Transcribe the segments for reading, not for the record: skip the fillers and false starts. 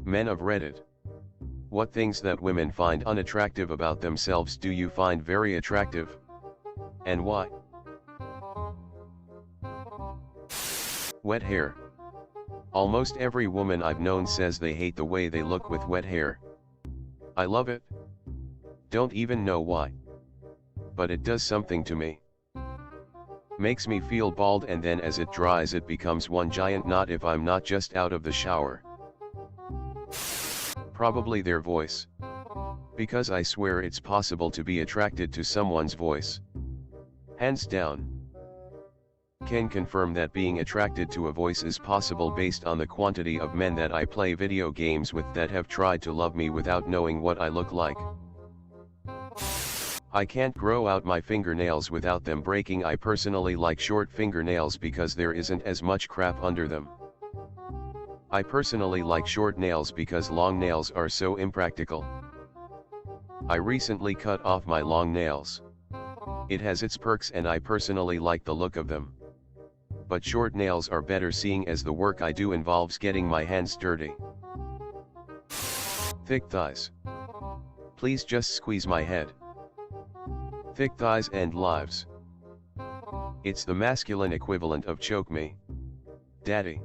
Men of Reddit. What things that women find unattractive about themselves do you find very attractive? And why? Wet hair. Almost every woman I've known says they hate the way they look with wet hair. I love it. Don't even know why. But it does something to me. Makes me feel bald, and then as it dries it becomes one giant knot if I'm not just out of the shower. Probably their voice. Because I swear it's possible to be attracted to someone's voice. Hands down. Can confirm that being attracted to a voice is possible based on the quantity of men that I play video games with that have tried to love me without knowing what I look like. I can't grow out my fingernails without them breaking. I personally like short fingernails because there isn't as much crap under them. I personally like short nails because long nails are so impractical. I recently cut off my long nails. It has its perks and I personally like the look of them. But short nails are better seeing as the work I do involves getting my hands dirty. Thick thighs. Please just squeeze my head. Thick thighs and lives. It's the masculine equivalent of choke me, daddy.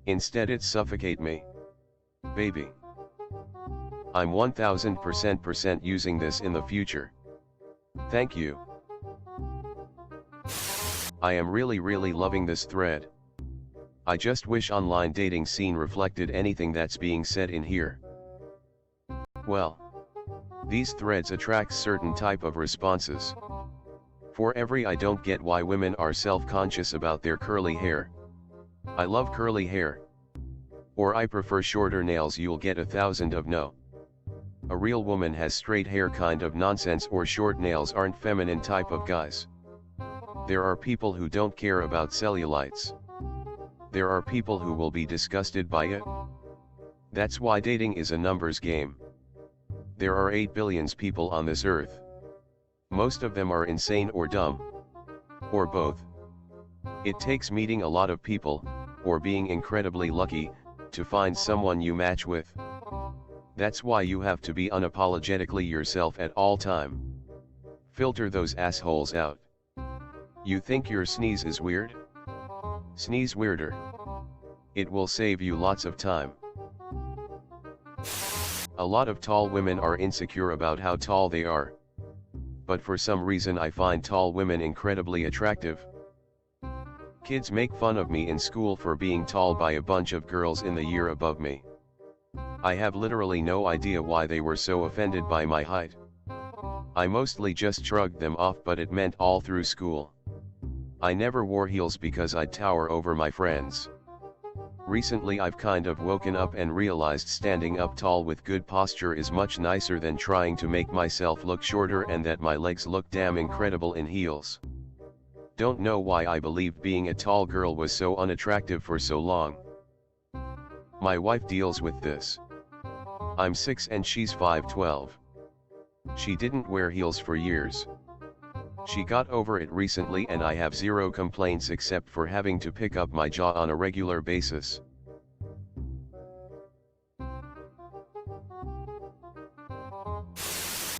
Instead it's suffocate me, baby. I'm 1000% using this in the future. Thank you. I am really loving this thread. I just wish online dating scene reflected anything that's being said in here. Well, these threads attract certain type of responses. For every I don't get why women are self-conscious about their curly hair. I love curly hair. Or I prefer shorter nails, you'll get 1,000 of no. A real woman has straight hair kind of nonsense, or short nails aren't feminine type of guys. There are people who don't care about cellulites. There are people who will be disgusted by it. That's why dating is a numbers game. There are 8 billion people on this earth. Most of them are insane or dumb. Or both. It takes meeting a lot of people, or being incredibly lucky, to find someone you match with. That's why you have to be unapologetically yourself at all time. Filter those assholes out. You think your sneeze is weird? Sneeze weirder. It will save you lots of time. A lot of tall women are insecure about how tall they are. But for some reason I find tall women incredibly attractive. Kids make fun of me in school for being tall by a bunch of girls in the year above me. I have literally no idea why they were so offended by my height. I mostly just shrugged them off, but it meant all through school. I never wore heels because I'd tower over my friends. Recently I've kind of woken up and realized standing up tall with good posture is much nicer than trying to make myself look shorter, and that my legs look damn incredible in heels. Don't know why I believed being a tall girl was so unattractive for so long. My wife deals with this. I'm 6 and she's 5'12". She didn't wear heels for years. She got over it recently and I have zero complaints except for having to pick up my jaw on a regular basis.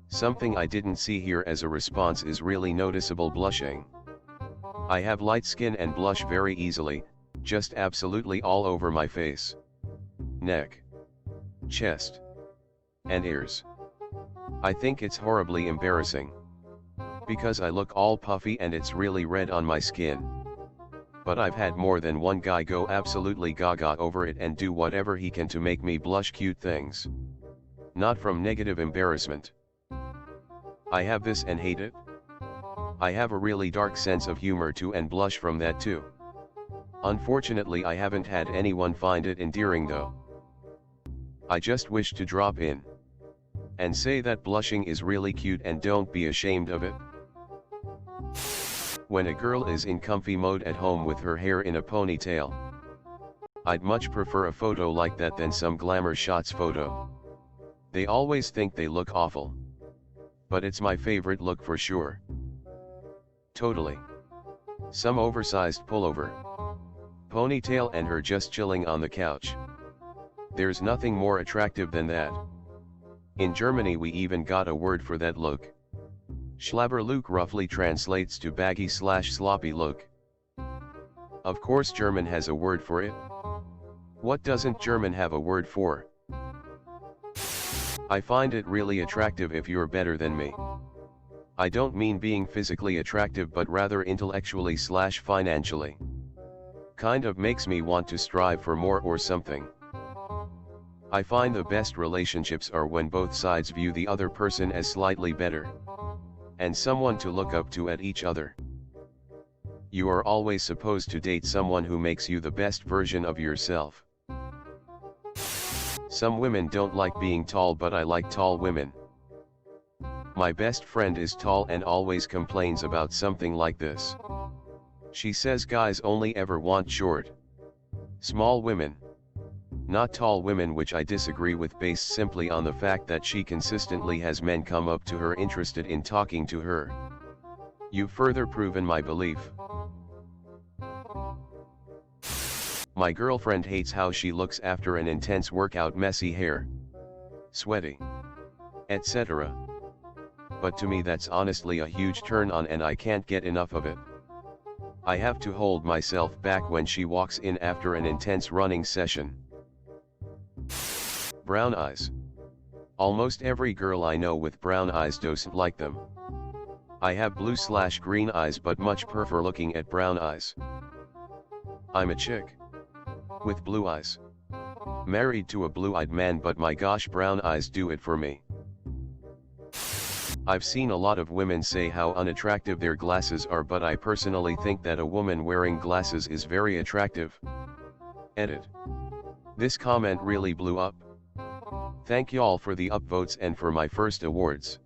Something I didn't see here as a response is really noticeable blushing. I have light skin and blush very easily, just absolutely all over my face, neck, chest, and ears. I think it's horribly embarrassing. Because I look all puffy and it's really red on my skin. But I've had more than one guy go absolutely gaga over it and do whatever he can to make me blush. Cute things. Not from negative embarrassment. I have this and hate it. I have a really dark sense of humor too and blush from that too. Unfortunately I haven't had anyone find it endearing though. I just wish to drop in and say that blushing is really cute and don't be ashamed of it. When a girl is in comfy mode at home with her hair in a ponytail, I'd much prefer a photo like that than some glamour shots photo. They always think they look awful. But it's my favorite look for sure. Totally. Some oversized pullover, ponytail and her just chilling on the couch. There's nothing more attractive than that. In Germany we even got a word for that look. Schlabberlook roughly translates to baggy/sloppy look. Of course German has a word for it. What doesn't German have a word for? I find it really attractive if you're better than me. I don't mean being physically attractive but rather intellectually/financially. Kind of makes me want to strive for more or something. I find the best relationships are when both sides view the other person as slightly better. And someone to look up to at each other. You are always supposed to date someone who makes you the best version of yourself. Some women don't like being tall but I like tall women. My best friend is tall and always complains about something like this. She says guys only ever want short, small women. Not tall women, which I disagree with based simply on the fact that she consistently has men come up to her interested in talking to her. You've further proven my belief. My girlfriend hates how she looks after an intense workout, messy hair, sweaty, etc. But to me that's honestly a huge turn on and I can't get enough of it. I have to hold myself back when she walks in after an intense running session. Brown eyes. Almost every girl I know with brown eyes doesn't like them. I have blue/green eyes but much prefer looking at brown eyes. I'm a chick with blue eyes. Married to a blue-eyed man, but my gosh, brown eyes do it for me. I've seen a lot of women say how unattractive their glasses are, but I personally think that a woman wearing glasses is very attractive. Edit. This comment really blew up. Thank y'all for the upvotes and for my first awards.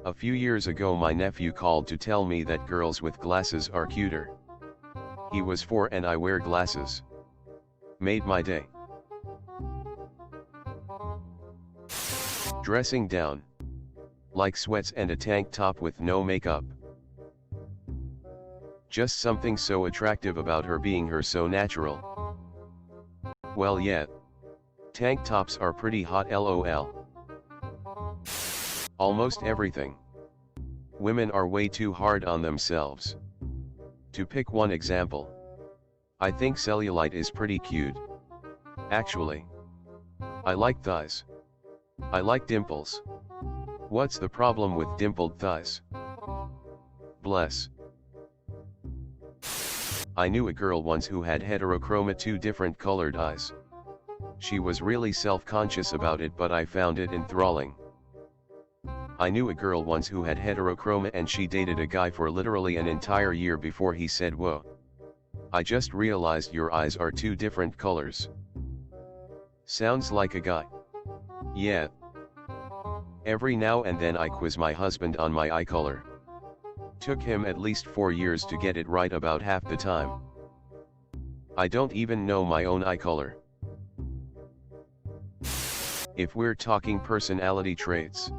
A few years ago my nephew called to tell me that girls with glasses are cuter. He was 4 and I wear glasses. Made my day. Dressing down. Like sweats and a tank top with no makeup. Just something so attractive about her being her, so natural. Well, yeah. Tank tops are pretty hot, lol. Almost everything. Women are way too hard on themselves. To pick one example, I think cellulite is pretty cute. Actually, I like thighs. I like dimples. What's the problem with dimpled thighs? Bless. I knew a girl once who had heterochroma, 2 different colored eyes. She was really self-conscious about it, but I found it enthralling. I knew a girl once who had heterochroma and she dated a guy for literally an entire year before he said, "Whoa. I just realized your eyes are 2 different colors." Sounds like a guy. Yeah. Every now and then I quiz my husband on my eye color. Took him at least 4 years to get it right about half the time. I don't even know my own eye color. If we're talking personality traits,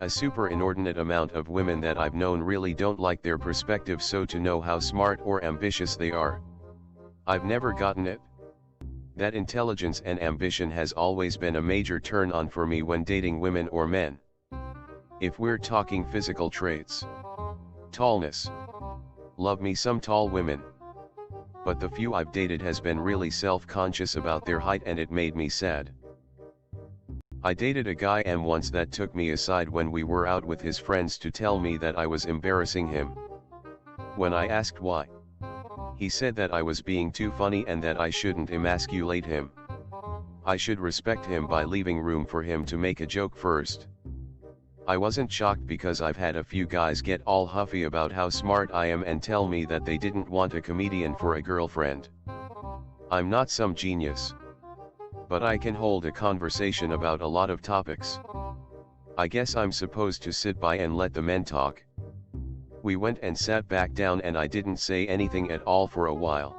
a super inordinate amount of women that I've known really don't like their perspective, so to know how smart or ambitious they are, I've never gotten it. That intelligence and ambition has always been a major turn on for me when dating women or men. If we're talking physical traits, tallness. Love me some tall women. But the few I've dated has been really self-conscious about their height and it made me sad. I dated a guy once that took me aside when we were out with his friends to tell me that I was embarrassing him. When I asked why, he said that I was being too funny and that I shouldn't emasculate him. I should respect him by leaving room for him to make a joke first. I wasn't shocked because I've had a few guys get all huffy about how smart I am and tell me that they didn't want a comedian for a girlfriend. I'm not some genius, but I can hold a conversation about a lot of topics. I guess I'm supposed to sit by and let the men talk. We went and sat back down and I didn't say anything at all for a while.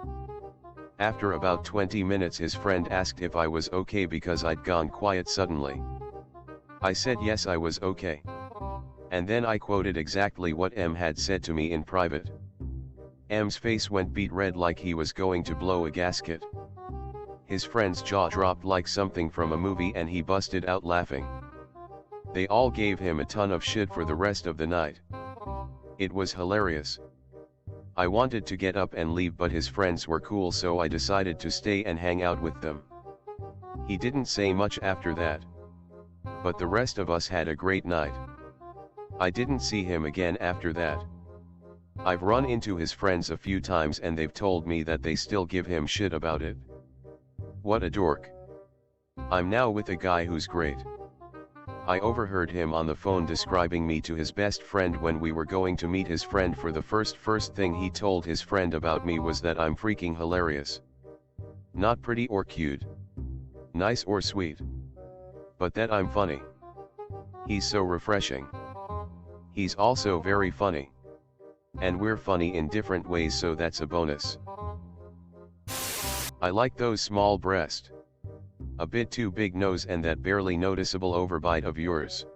After about 20 minutes his friend asked if I was okay because I'd gone quiet suddenly. I said yes, I was okay. And then I quoted exactly what M had said to me in private. M's face went beet red like he was going to blow a gasket. His friend's jaw dropped like something from a movie and he busted out laughing. They all gave him a ton of shit for the rest of the night. It was hilarious. I wanted to get up and leave, but his friends were cool, so I decided to stay and hang out with them. He didn't say much after that. But the rest of us had a great night. I didn't see him again after that. I've run into his friends a few times and they've told me that they still give him shit about it. What a dork. I'm now with a guy who's great. I overheard him on the phone describing me to his best friend when we were going to meet his friend for the first thing he told his friend about me was that I'm freaking hilarious. Not pretty or cute. Nice or sweet. But that I'm funny. He's so refreshing. He's also very funny. And we're funny in different ways, so that's a bonus. I like those small breasts. A bit too big nose and that barely noticeable overbite of yours.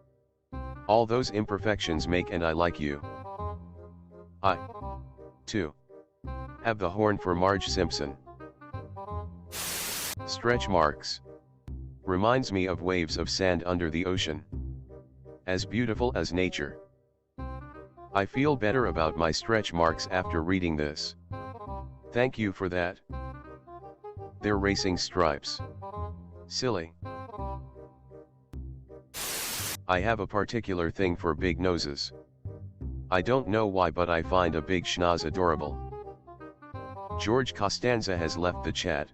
All those imperfections make and I like you. I, too, have the horn for Marge Simpson. Stretch marks. Reminds me of waves of sand under the ocean. As beautiful as nature. I feel better about my stretch marks after reading this. Thank you for that. They're racing stripes. Silly. I have a particular thing for big noses. I don't know why, but I find a big schnoz adorable. George Costanza has left the chat.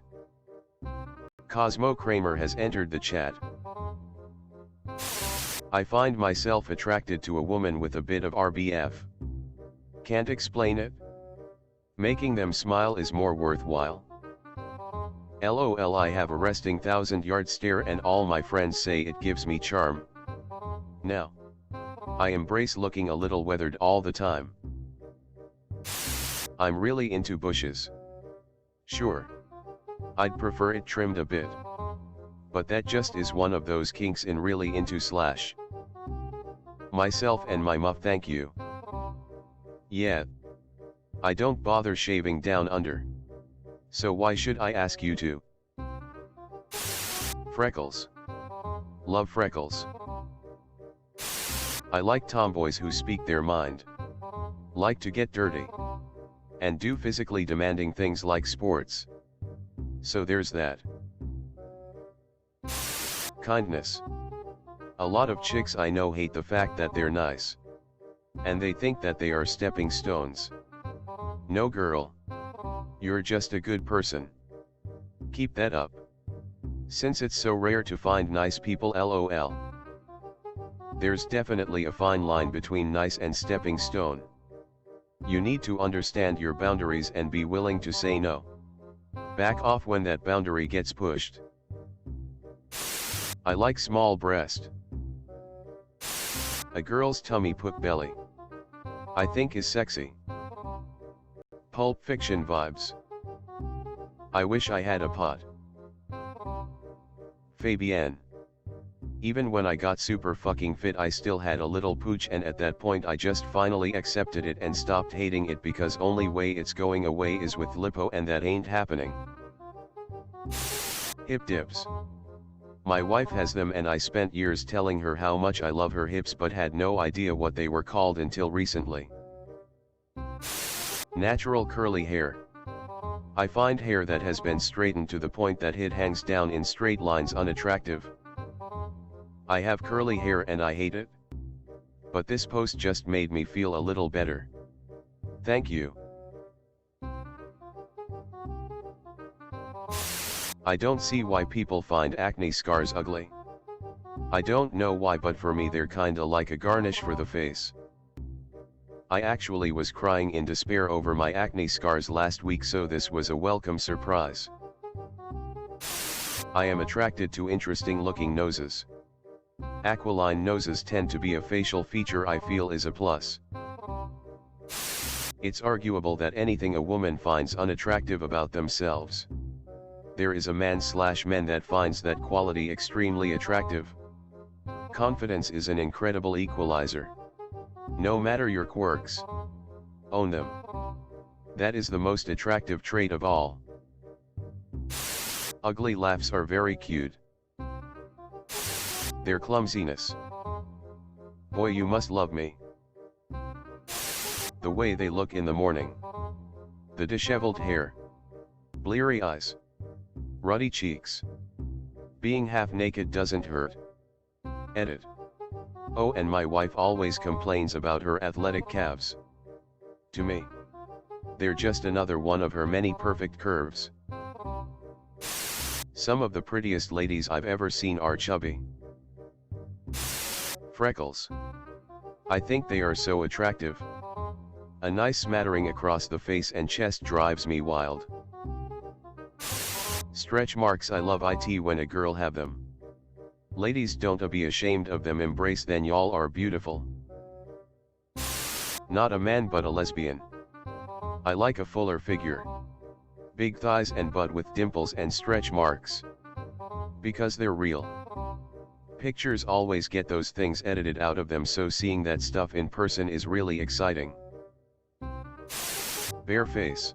Cosmo Kramer has entered the chat. I find myself attracted to a woman with a bit of RBF. Can't explain it. Making them smile is more worthwhile. LOL, I have a resting 1,000-yard stare and all my friends say it gives me charm. Now, I embrace looking a little weathered all the time. I'm really into bushes. Sure. I'd prefer it trimmed a bit. But that just is one of those kinks in really into slash. Myself and my muff, thank you. Yeah. I don't bother shaving down under. So why should I ask you to? Freckles. Love freckles. I like tomboys who speak their mind. Like to get dirty. And do physically demanding things like sports. So there's that. Kindness. A lot of chicks I know hate the fact that they're nice. And they think that they are stepping stones. No girl. You're just a good person. Keep that up. Since it's so rare to find nice people, LOL. There's definitely a fine line between nice and stepping stone. You need to understand your boundaries and be willing to say no. Back off when that boundary gets pushed. I like small breast. A girl's tummy puck belly. I think is sexy. Pulp Fiction vibes. I wish I had a pot. Fabienne. Even when I got super fucking fit I still had a little pooch, and at that point I just finally accepted it and stopped hating it, because only way it's going away is with lipo, and that ain't happening. Hip dips. My wife has them and I spent years telling her how much I love her hips but had no idea what they were called until recently. Natural curly hair. I find hair that has been straightened to the point that it hangs down in straight lines unattractive. I have curly hair and I hate it. But this post just made me feel a little better. Thank you. I don't see why people find acne scars ugly. I don't know why, but for me they're kinda like a garnish for the face. I actually was crying in despair over my acne scars last week, so this was a welcome surprise. I am attracted to interesting looking noses. Aquiline noses tend to be a facial feature I feel is a plus. It's arguable that anything a woman finds unattractive about themselves, there is a man/men that finds that quality extremely attractive. Confidence is an incredible equalizer. No matter your quirks, own them. That is the most attractive trait of all. Ugly laughs are very cute. Their clumsiness. Boy, you must love me. The way they look in the morning. The disheveled hair. Bleary eyes. Ruddy cheeks. Being half naked doesn't hurt. Edit. Oh, and my wife always complains about her athletic calves. To me, they're just another one of her many perfect curves. Some of the prettiest ladies I've ever seen are chubby. Freckles. I think they are so attractive. A nice smattering across the face and chest drives me wild. Stretch marks. I love it when a girl have them. Ladies, don't be ashamed of them, embrace then, y'all are beautiful. Not a man but a lesbian. I like a fuller figure. Big thighs and butt with dimples and stretch marks. Because they're real. Pictures always get those things edited out of them, so seeing that stuff in person is really exciting. Bare face.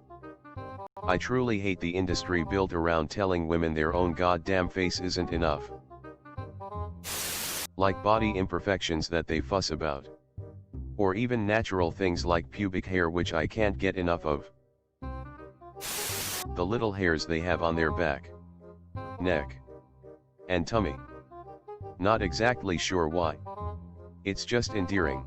I truly hate the industry built around telling women their own goddamn face isn't enough. Like body imperfections that they fuss about. Or even natural things like pubic hair, which I can't get enough of. The little hairs they have on their back, neck, and tummy. Not exactly sure why. It's just endearing.